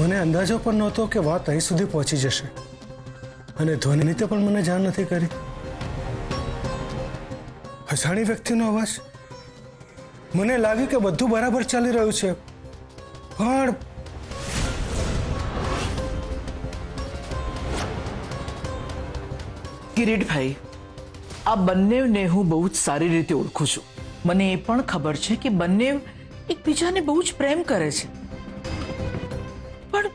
મને અંદાજો પણ નહોતો કે વાત અહીં સુધી પહોંચી જશે અને ધ્વનિતે પણ મને જાણ નથી કરી. અજાણી વ્યક્તિનો અવાજ. મને લાગ્યું કે બધું બરાબર ચાલી રહ્યું છે, પણ કિરીટભાઈ, આ બંનેને હું બહુ જ સારી રીતે ઓળખું છું. મને એ પણ ખબર છે કે બંને એકબીજાને બહુ જ પ્રેમ કરે છે, પણ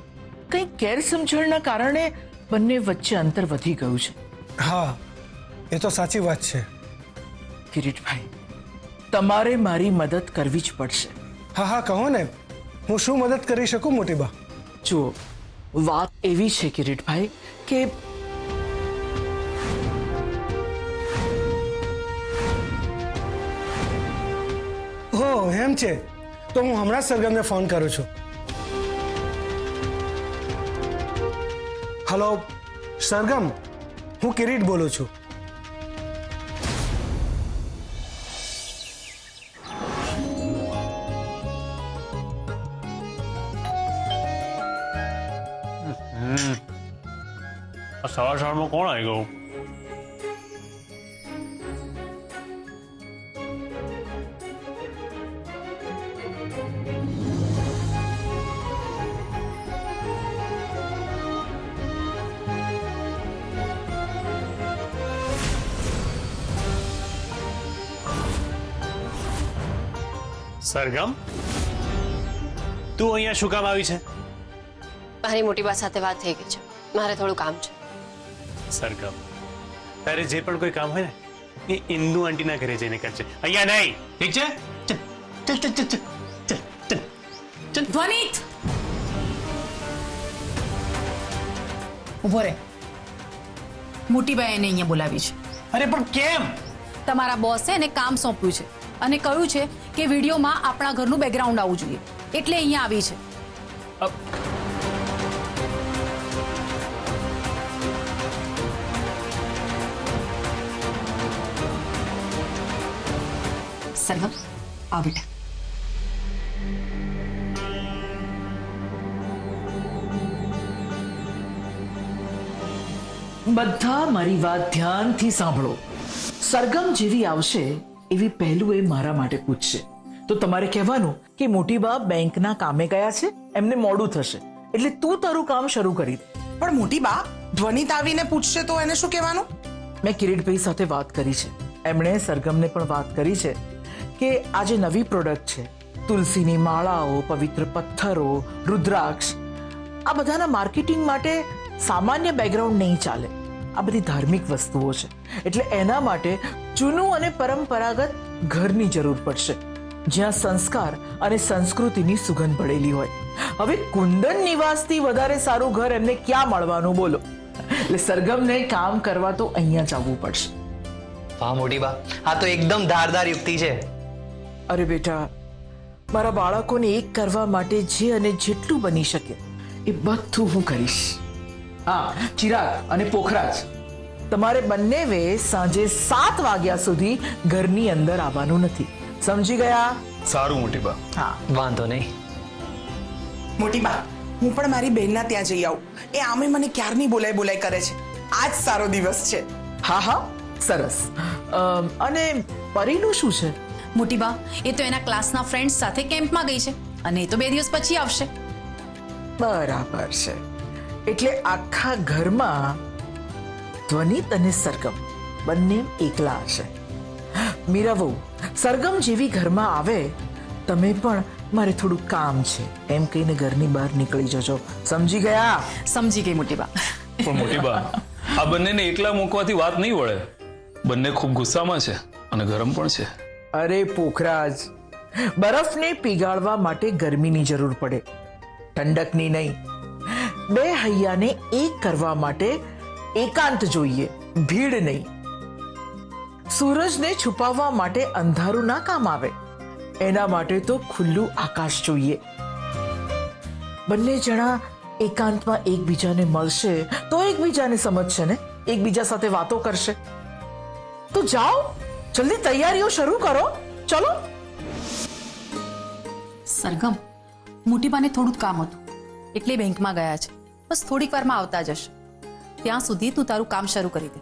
કંઈક ગેરસમજણના કારણે બંને વચ્ચે અંતર વધી ગયું છે. હા, એ તો સાચી વાત છે. કિરીટભાઈ, તમારે મારી મદદ કરવી જ પડશે. હા હા, કહો ને, હું શું મદદ કરી શકું મોટી બા? જુઓ, વાત એવી છે કિરીટભાઈ કે હો, એમ છે તો હું હમણાં જ સરગમને ફોન કરું છું. હલો સરગમ, હું કિરીટ બોલું છું. સવાર સવારમાં કોણ આવી ગયું? સરગમ, તું અહીંયા શું કામ આવી છે? મારી મોટી બા સાથે વાત થઈ ગઈ છે, મારે થોડું કામ છે. સરગમ, તારે જે પણ કોઈ કામ હોય ને એ ઇન્દુ આંટીના ઘરે જઈને કરજે, અહીંયા નહીં. ઠીક છે? ચલ ચલ ચલ ચલ ચલ ચલ ચલ. ધ્વનિત, ઉભો રે. મોટી બાઈ એને અહીંયા બોલાવી છે. અરે પણ કેમ? તમારા બોસે એને કામ સોંપ્યું છે અને કહ્યું છે કે વિડીયોમાં આપણા ઘરનું બેકગ્રાઉન્ડ આવવું જોઈએ, એટલે અહીંયા આવી છે. સરગમ, આવ બેટા. બધા મારી વાત ધ્યાનથી સાંભળો. સરગમ જેવી આવશે એવી પહેલું એ મારા માટે પૂછશે તો તમારે કહેવાનું કે મોટી બા બેંકના કામે ગયા છે, એમને મોડું થશે, એટલે તું તારું કામ શરૂ કરી દે. પણ મોટી બા, ધ્વનિત આવીને પૂછશે તો એને શું કહેવાનું? મેં કિરીટભાઈ સાથે વાત કરી છે, એમણે સરગમને પણ વાત કરી છે કે આ જે નવી પ્રોડક્ટ છે, તુલસીની માળાઓ, પવિત્ર પથ્થરો, રુદ્રાક્ષ, આ બધાના માર્કેટિંગ માટે સામાન્ય બેકગ્રાઉન્ડ નહીં ચાલે. આ બધી ધાર્મિક વસ્તુઓ છે, એટલે એના માટે જૂનું અને પરંપરાગત ઘરની જરૂર પડશે, જ્યાં સંસ્કાર અને સંસ્કૃતિની સુગંધ ભળેલી હોય. હવે કુંદન નિવાસથી વધારે સારું ઘર એમને ક્યાં મળવાનું બોલો? એટલે સરગમને કામ કરવા તો અહીંયા જ આવવું પડશે. વાહ મોટી બા, આ તો એકદમ ધારદાર યુક્તિ છે. અરે બેટા, મારા બાળકોને એક કરવા માટે જે અને જેટલું બની શકે એ બધું હું કરીશ. હા, ચિરાગ અને પોખરાજ, તમારે બંને સાંજે 7 વાગ્યા સુધી ઘરની અંદર આવવાનું નથી, સમજી ગયા? સારું મોટી બા. હા, વાંધો નહીં. મોટી બા, હું પણ મારી બહેનના ત્યાં જઈ આવું. એ આમે મને ક્યારની બોલાય બોલાય કરે છે. આજ સારો દિવસ છે. હા હા, સરસ. અને પરીનું શું છે? મોટી બા, એ તો એના ક્લાસના ફ્રેન્ડ્સ સાથે કેમ્પમાં ગઈ છે અને એ તો 2 દિવસ પછી આવશે. બરાબર છે. એટલે આખા ઘરમાં ધ્વનિત અને સરગમ બંને એકલા હશે. મીરા વહુ, સરગમ જેવી ઘરમાં આવે, તમે પણ મારે થોડું કામ છે એમ કહીને ઘરની બહાર નીકળી જજો, સમજી ગયા? સમજી ગઈ મોટી બા. પણ મોટી બા, આ બંનેને એકલા મૂકવાથી વાત નહીં વળે. બંને ખૂબ ગુસ્સામાં છે અને ગરમ પણ છે. અરે પોખરાજ, બરફને પીગાળવા માટે ગરમીની જરૂર પડે, ઠંડકની નહીં. 2 હૈયાને એક કરવા માટે એકાંત જોઈએ, ભીડ નહીં. સૂરજને છુપાવવા માટે અંધારું ના કામ આવે, એના માટે તો ખુલ્લું આકાશ જોઈએ. બંને જણા એકાંતમાં એકબીજાને મળશે તો એકબીજાને સમજશે ને, એકબીજા સાથે વાતો કરશે. તો જાઓ, જલ્દી તૈયારીઓ શરૂ કરો, ચલો. સરગમ, મોટી બાને થોડું કામ હતું, એટલે બેંકમાં ગયા છે. બસ થોડીક વારમાં આવતા જ હશે. ત્યાં સુધી તું તારું કામ શરૂ કરી દે.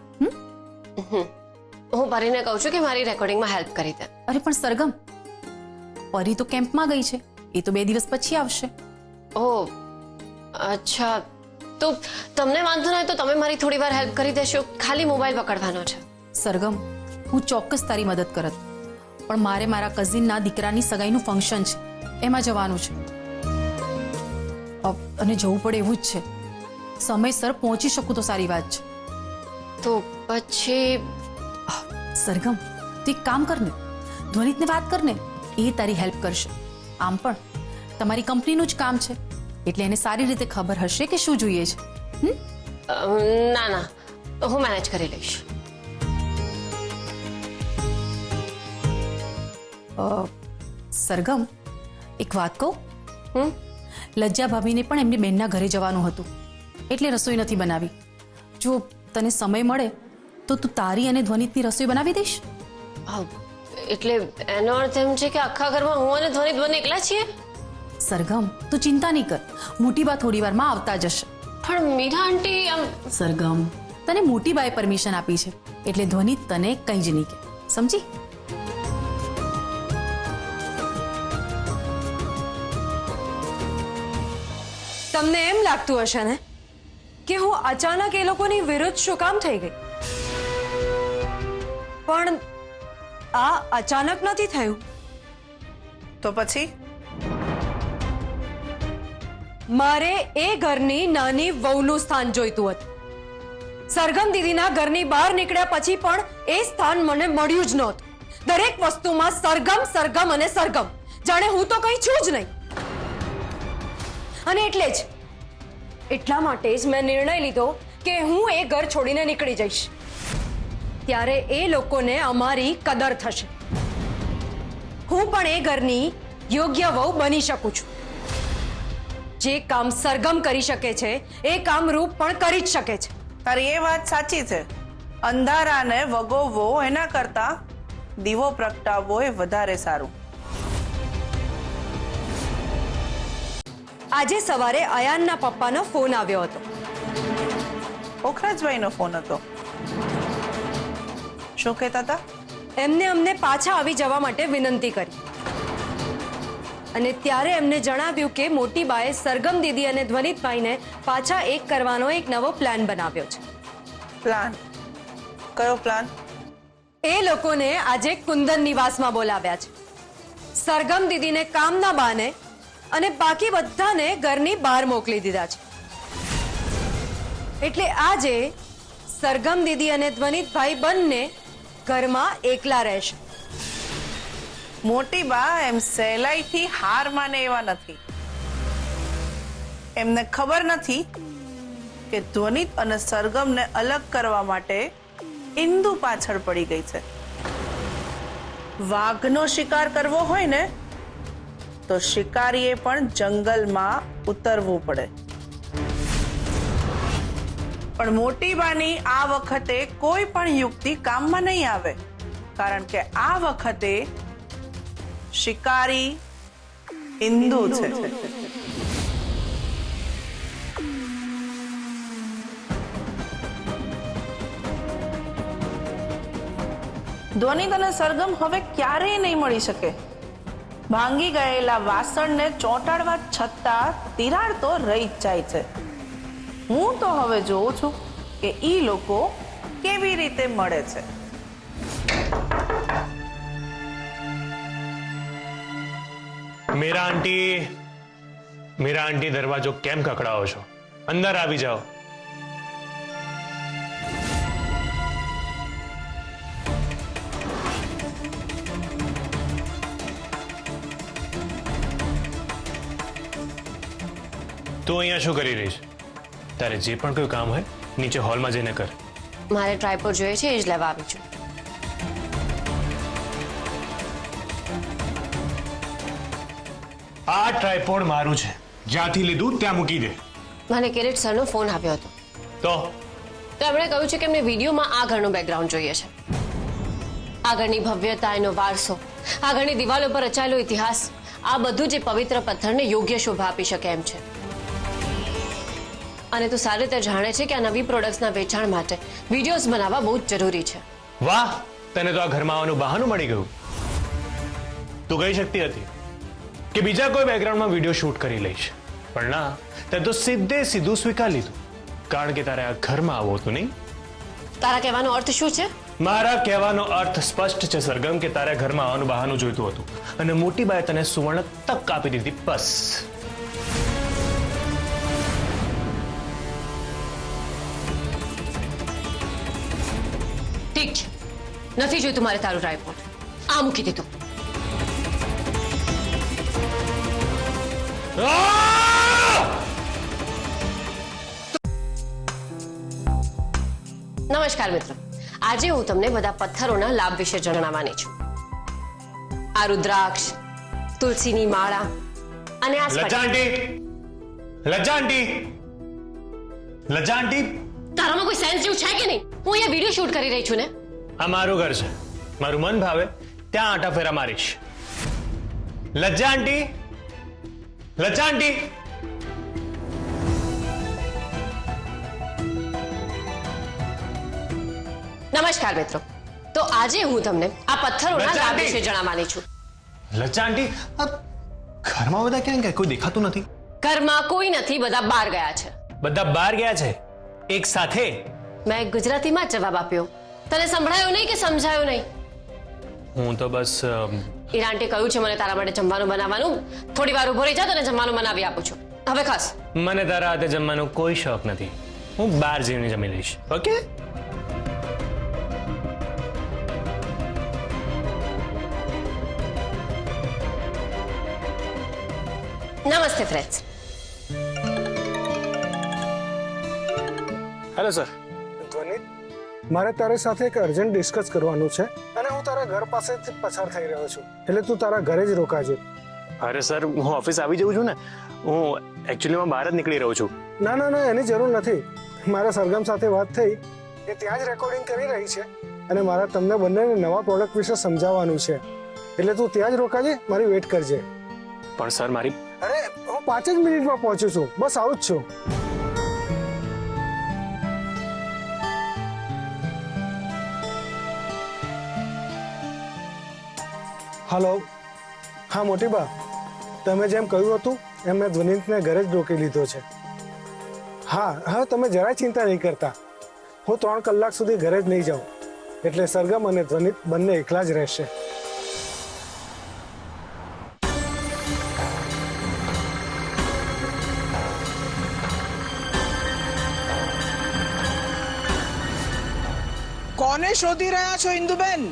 હું પરીને કહું છું કે મારી રેકોર્ડિંગમાં હેલ્પ કરી દે. અરે પણ સરગમ, પરી તો કેમ્પમાં ગઈ છે, એ તો 2 દિવસ પછી આવશે. ઓહ અચ્છા, તો તમને વાંધો ન હોય તો તમે મારી થોડી વાર હેલ્પ કરી દેશો. ખાલી મોબાઈલ પકડવાનો છે. સરગમ, હું ચોક્કસ તારી મદદ કરત, પણ મારે મારા કઝિનના દીકરાની સગાઈનું ફંક્શન છે, એમાં જવાનું છે. અને જવું પડે એવું જ છે. સમયસર પહોંચી શકું તો સારી વાત છે. તો પછી સરગમ, તું એક કામ કર ને, ધ્વનિતને વાત કર ને, એ તારી હેલ્પ કરશે. આમ પણ તમારી કંપનીનું જ કામ છે, એટલે એને સારી રીતે ખબર હશે કે શું જોઈએ છે. ના ના, હું મેનેજ કરી લઈશ. સરગમ, એક વાત કહું? લજ્જા ભાભીને પણ એમની બહેનના ઘરે જવાનું હતું, એટલે રસોઈ નથી બનાવી. જો તને સમય મળે તો તું તારી અને ધ્વનિતની રસોઈ બનાવી દઈશ? એટલે એનો અર્થ એમ છે કે આખા ઘરમાં હું અને ધ્વનિત બંને એકલા છીએ? સરગમ, તું ચિંતા નહીં કર, મોટી બા થોડી વારમાં આવતા જશે. પણ મીરા આંટી સરગમ, તને મોટી બાએ પરમિશન આપી છે, એટલે ધ્વનિત તને કંઈ જ નહીં કહે, સમજી? તમને એમ લાગતું હશે ને કે હું અચાનક એ લોકોની વિરુદ્ધ શું કામ થઈ ગઈ, પણ આ અચાનક નથી થયું. તો પછી મારે એ ઘરની નાની વહુનું સ્થાન જોઈતું હતું. સરગમ દીદીના ઘરની બહાર નીકળ્યા પછી પણ એ સ્થાન મને મળ્યું જ નહોતું. દરેક વસ્તુમાં સરગમ સરગમ અને સરગમ, જાણે હું તો કંઈ છું જ નહીં. અને એટલા માટે જ મેં નિર્ણય લીધો કે હું એ ઘર છોડીને નીકળી જઈશ. ત્યારે એ લોકોને અમારી કદર થશે. હું પણ એ ઘરની યોગ્ય વહુ બની શકું છું. જે કામ સરગમ કરી શકે છે એ કામ રૂપ પણ કરી જ શકે છે. તારી એ વાત સાચી છે. અંધારાને વગોવવો એના કરતા દીવો પ્રગટાવવો એ વધારે સારું. આજે સવારે અયાનના પપ્પાનો ફોન આવ્યો હતો. પોખરાજભાઈનો ફોન હતો. શું કહેતા હતા? એમને અમને પાછા આવી જવા માટે વિનંતી કરી, અને ત્યારે એમને જણાવ્યું કે મોટી બાએ સરગમ દીદી અને ધ્વનિતભાઈને પાછા એક કરવાનો એક નવો પ્લાન બનાવ્યો છે. પ્લાન? કયો પ્લાન? એ લોકોને આજે કુંદન નિવાસમાં બોલાવ્યા છે. સરગમ દીદીને કામના બહાને અને બાકી બધાને ઘરની બહાર મોકલી દીધા છે. એટલે આજે સરગમ દીદી અને ધ્વનિતભાઈ બંને ઘરમાં એકલા રહેશે. મોટી બા એમ સહેલાઈથી હાર માને એવા નથી. એમને ખબર નથી કે ધ્વનિત અને સરગમને અલગ કરવા માટે ઇન્દુ પાછળ પડી ગઈ છે. વાઘનો શિકાર કરવો હોય ને તો શિકારીએ પણ જંગલમાં ઉતરવું પડે. પણ મોટી બાની આ વખતે કોઈ પણ યુક્તિ કામમાં નહીં આવે, કારણ કે આ વખતે શિકારી ઇન્દુ છે. ધ્વનિત અને સરગમ હવે ક્યારેય નહીં મળી શકે. ભાંગી ગયેલા વાસણને ચોંટાડવા છતાં તિરાડ તો રહી જ જાય છે. હું તો હવે જોઉં છું કે ઈ લોકો કેવી રીતે મળે છે. મીરા આંટી દરવાજો કેમ ખખડાવો છો? અંદર આવી જાઓ. તું અહીંયા શું કરી રહી છે? તારે જે પણ કોઈ કામ હોય નીચે હોલમાં જઈને કર. મારે ટ્રાયપોડ જોઈએ છે, એ જ લેવા આવી છું. આ ટ્રાયપોડ મારું છે, જ્યાંથી લીધું ત્યાં મૂકી દે. મને કિરીટ સરનો ફોન આવ્યો હતો. તો એમણે કહ્યું છે કે એમને વિડીયોમાં આ ઘરનું બેકગ્રાઉન્ડ જોઈએ છે. આ ઘરની ભવ્યતા, એનો વારસો, આ ઘરની દિવાલો પર રચાયેલો ઇતિહાસ, આ બધું જે પવિત્ર પથ્થરને યોગ્ય શોભા આપી શકે એમ છે. અને તું સારી રીતે જાણે છે કે આ નવી પ્રોડક્ટ્સના વેચાણ માટે વિડીયોઝ બનાવવા બહુ જ જરૂરી છે. વાહ, તને તો આ ઘરમાં આવવાનું બહાનું મળી ગયું. તું કહી શકતી હતી કે બીજા કોઈ બેકગ્રાઉન્ડમાં વિડીયો શૂટ કરી લઈશ, પણ ના, તે તો સીધું સ્વીકાર લીધું, કારણ કે તારે આ ઘરમાં આવવું હતું નહીં. તારા કહેવાનો અર્થ શું છે? મારા કહેવાનો અર્થ સ્પષ્ટ છે સરગમ, કે તારે ઘરમાં આવવાનું બહાનું જોઈતું હતું અને મોટી બાએ તને સુવર્ણ તક આપી દીધી. બસ. ઠીક છે, નથી જોઈતું મારે તારું ટ્રાયપોડ. આ મૂકી દીધું. નમસ્કાર મિત્રો, આજે હું તમને બધા પથ્થરોના લાભ વિશે જણાવવાની છું. આ રુદ્રાક્ષ, તુલસીની માળા અને આ લજાંટી, તારામાં કોઈ સેન્સ જેવું છે કે નહીં? હું અહીંયા વિડીયો શૂટ કરી રહી છું ને. આ મારું ઘર છે, મારું મન ભાવે ત્યાં આટા ફેરા મારીશ. લજાંટી. નમસ્કાર મિત્રો, તો આજે હું તમને આ પથ્થરોના લાભ વિશે જણાવવાની છું. લજાંટી, ઘરમાં બધા ક્યાં ગયા? કોઈ દેખાતું નથી. ઘરમાં કોઈ નથી, બધા બહાર ગયા છે. બધા બહાર ગયા છે એક સાથે? મેં ગુજરાતીમાં જ જવાબ આપ્યો. તને સંભળાયું નહીં કે સમજાયું નહીં? હું તો બસ ઈરાન્ટી કહ્યું છે મને તારા માટે જમવાનું બનાવવાનું. થોડી વાર ઉભો રહી જા, તને જમવાનું બનાવી આપું છું. હવે ખાસ. મને તારા હાથે જમવાનો કોઈ શોખ નથી. હું બહાર જઈને જમી લઈશ. ઓકે? નમસ્તે ફ્રેન્ડ્સ. Hello sir. ધ્વનિત, મારે તારી સાથે એક અર્જન્ટ ડિસ્કસ કરવાનું છે અને હું તારા ઘર પાસેથી પસાર થઈ રહ્યો છું, એટલે તું તારા ઘરે જ રોકાજે. અરે સર, હું ઓફિસ આવી જઉં છું ને. હું એકચ્યુઅલીમાં બહાર જ નીકળી રહ્યો છું. ના, એની જરૂર નથી. મારા સરગમ સાથે વાત થઈ, એ ત્યાં જ રેકોર્ડિંગ કરી રહી છે અને મારા તમને બંનેને નવા પ્રોડક્ટ વિશે સમજાવવાનું છે, એટલે તું ત્યાં જ રોકાજે, મારી વેટ કરજે. પણ સર મારી... અરે, હું 5 જ મિનિટમાં પહોંચું છું, બસ આવું જ છું. હલો. હા મોટી બા, તમે જેમ કહ્યું હતું એમ મેં ધ્વનિતને ઘરે જ રોકી લીધો છે. હા, તમે જરાય ચિંતા નહીં કરતા. હું 3 કલાક સુધી ઘરે જ નહીં જાઉં, એટલે સરગમ અને ધ્વનિત બંને એકલા જ રહેશે. કોને શોધી રહ્યા છો ઇન્દુબેન?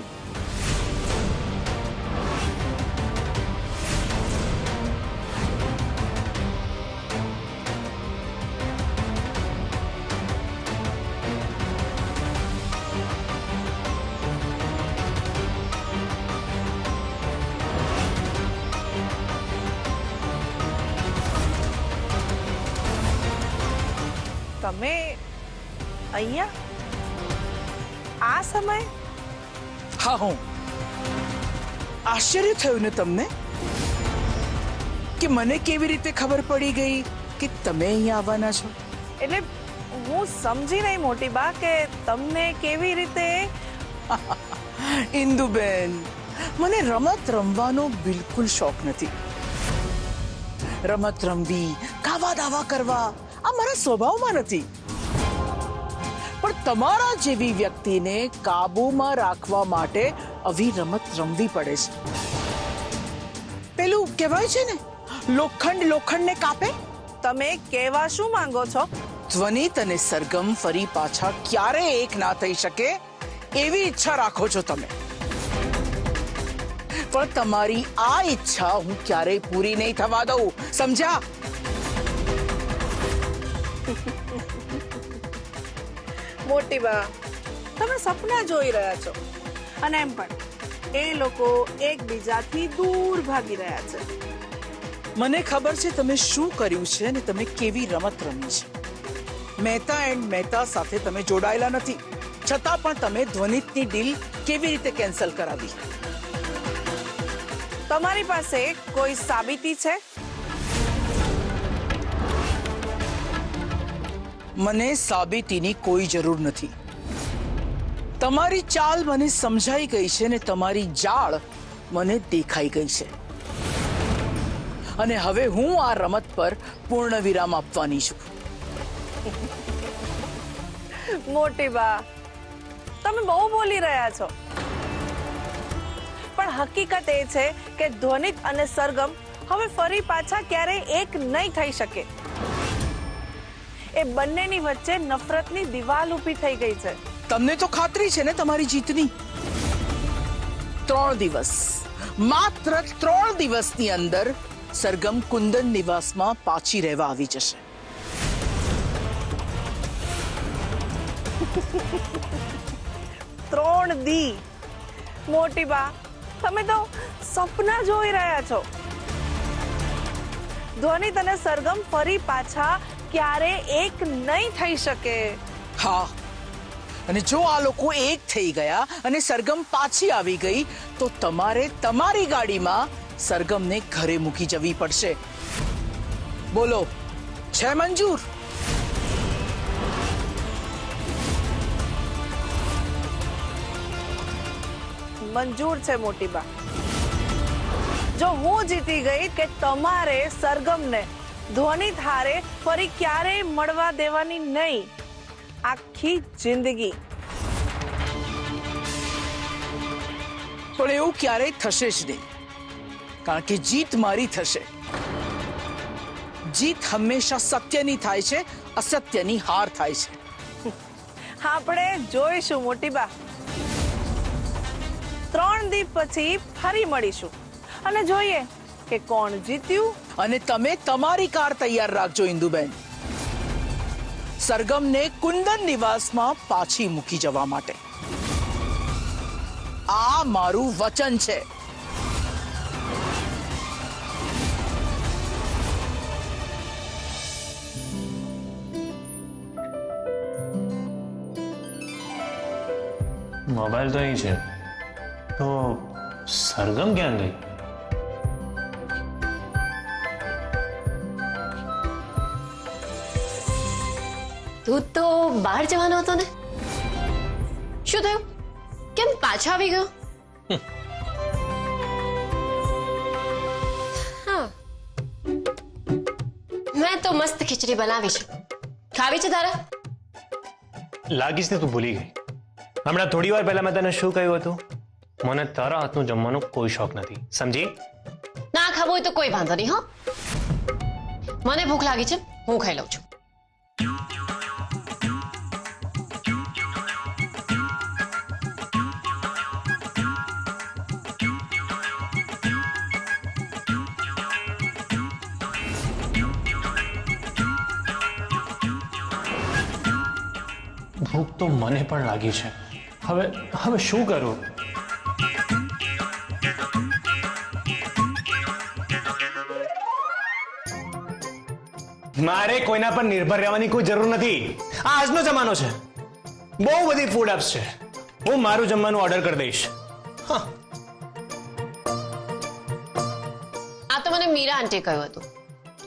તમે અહીંયા આ સમય? હા, હું આશ્ચર્ય થયું ને તમને કે મને કેવી રીતે ખબર પડી ગઈ કે તમે અહીંયા આવવાના છો? એટલે હું સમજી નહીં મોટી બા કે તમને કેવી રીતે. ઇન્દુબેન, મને રમત રમવાનો બિલકુલ શોખ નથી. રમત રમવી, કાવા દાવા કરવા આ મારા સ્વભાવમાં નથી. પણ તમારા જેવી વ્યક્તિને કાબુમાં રાખવા માટે આવી રમત રમવી પડે છે. પેલું કહેવાય છે ને, લોખંડ લોખંડને કાપે. તમે કહેવા શું માંગો છો? ધ્વનિત અને સરગમ ફરી પાછા ક્યારે એક ના થઈ શકે એવી ઈચ્છા રાખો છો તમે. પણ તમારી આ ઈચ્છા હું ક્યારેય પૂરી નહીં થવા દઉં, સમજ્યા? મોટી બા, તમે સપના જોઈ રહ્યા છો અને એમ પણ એ લોકો એકબીજાથી દૂર ભાગી રહ્યા છે. મને ખબર છે તમે શું કર્યું છે અને તમે કેવી રમત રમી છે. મહેતા એન્ડ મહેતા સાથે તમે જોડાયેલા નથી, છતાં પણ તમે ધ્વનિતની ડીલ કેવી રીતે કેન્સલ કરાવી? તમારી પાસે કોઈ સાબિતી છે? મને સાબિતીની કોઈ જરૂર નથી. તમારી ચાલ મને સમજાઈ ગઈ છે ને તમારી જાળ મને દેખાઈ ગઈ છે. અને હવે હું આ રમત પર પૂર્ણ વિરામ આપવાની છું. મોટી બા, તમે બહુ બોલી રહ્યા છો. પણ હકીકત એ છે કે ધ્વનિત અને સરગમ હવે ફરી પાછા ક્યારેય એક નહીં થઈ શકે. એ બંનેની વચ્ચે નફરતની દિવાલ ઊભી થઈ ગઈ છે. તમને તો ખાતરી છે ને તમારી જીતની? 3 દિવસ, માત્ર 3 દિવસની અંદર સરગમ કુંદન નિવાસમાં પાછી રહેવા આવી જશે. ત્રણ દી? મોટી બા, તમે તો સપના જોઈ રહ્યા છો. ધ્વનિત અને સરગમ ફરી પાછા ક્યારે એક નહીં થઈ શકે. હા, અને જો આ લોકો એક થઈ ગયા અને સરગમ પાછી આવી ગઈ તો તમારે તમારી ગાડીમાં સરગમને ઘરે મૂકી જવી પડશે. બોલો, છે મંજૂર? મંજૂર છે મોટી બા. જો હું જીતી ગઈ કે તમારે સરગમને ધ્વનિત હારે ફરી ક્યારેય મળવા દેવાની નહીં, આખી જિંદગી. પણ એવું ક્યારેય થશે જ નહીં, કારણ કે જીત મારી થશે. જીત હંમેશા સત્યની થાય છે, અસત્યની હાર થાય છે. આપણે જોઈશું મોટી બા. 3 દી પછી ફરી મળીશું અને જોઈએ કે કોણ જીત્યું. અને તમે તમારી કાર તૈયાર રાખજો ઇન્દુબેન, સરગમને કુંદન નિવાસમાં પાછી મૂકી જવા માટે. આ મારું વચન છે. મોબાઈલ તો અહીં છે, તો સરગમ ક્યાં ગઈ? તું તો બહાર જવાનો હતો ને? શું થયું? કેમ પાછો આવી ગયો? હા, મેં તો મસ્ત ખીચડી બનાવી છે. ખાવી છે તારે? લાગીશ ને તું ભૂલી ગઈ. હમણાં થોડી વાર પહેલા મેં તને શું કહ્યું હતું? મને તારા હાથનું જમવાનો કોઈ શોખ નથી, સમજી? ના ખાવું હોય તો કોઈ વાંધો નહીં. હા, મને ભૂખ લાગી છે, હું ખાઈ લઉં છું. ભૂખ તો મને પણ લાગી છે. હવે શું કરું? મારે કોઈના પર નિર્ભર રહેવાની કોઈ જરૂર નથી. આ આજનો જમાનો છે. બહુ બધી ફૂડ એપ્સ છે. હું મારું જમવાનું ઓર્ડર કરી દઈશ. હા, આ તો મને મીરા આંટી કહ્યું હતું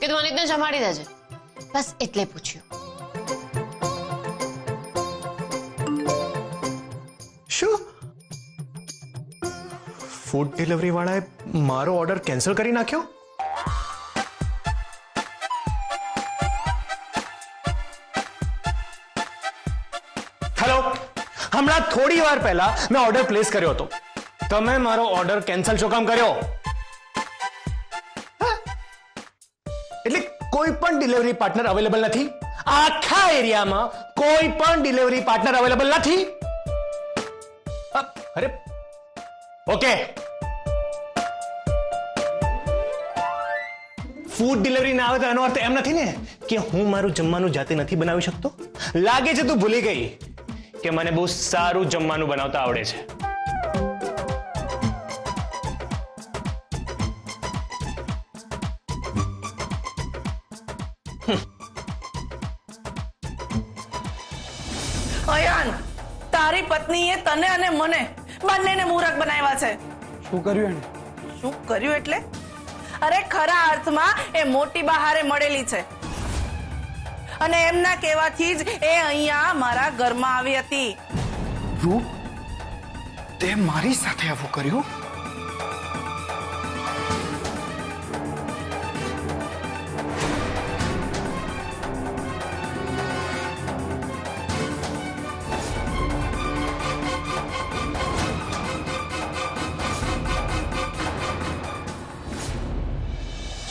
કે તું અનિતને જમાડી દેજે, બસ એટલે પૂછ્યું. શું? ફૂડ ડિલિવરી વાળાએ મારો ઓર્ડર કેન્સલ કરી નાખ્યો? હેલો, હમણાં થોડી વાર પહેલા મેં ઓર્ડર પ્લેસ કર્યો હતો. તમે મારો ઓર્ડર કેન્સલ શું કામ કર્યો? એટલે કોઈ પણ ડિલિવરી પાર્ટનર અવેલેબલ નથી? આખા એરિયામાં કોઈ પણ ડિલિવરી પાર્ટનર અવેલેબલ નથી? અરે ઓકે, ફૂડ ડિલિવરી ના આવે તો એનો અર્થ એમ નથી ને કે હું મારું જમવાનું જાતે નથી બનાવી શકતો. લાગે છે તું ભૂલી ગઈ કે મને બહુ સારું જમવાનું બનાવતા આવડે છે. અયાન, તારી પત્નીએ તને અને મને બંનેને મૂરખ બનાવ્યા છે. શું કર્યું એને? શું કર્યું એટલે? અરે ખરા અર્થમાં એ મોટી બહારે મળેલી છે અને એમના કહેવાથી જ એ અહીંયા મારા ઘરમાં આવી હતી. રૂપ, તે મારી સાથે આવું કર્યું?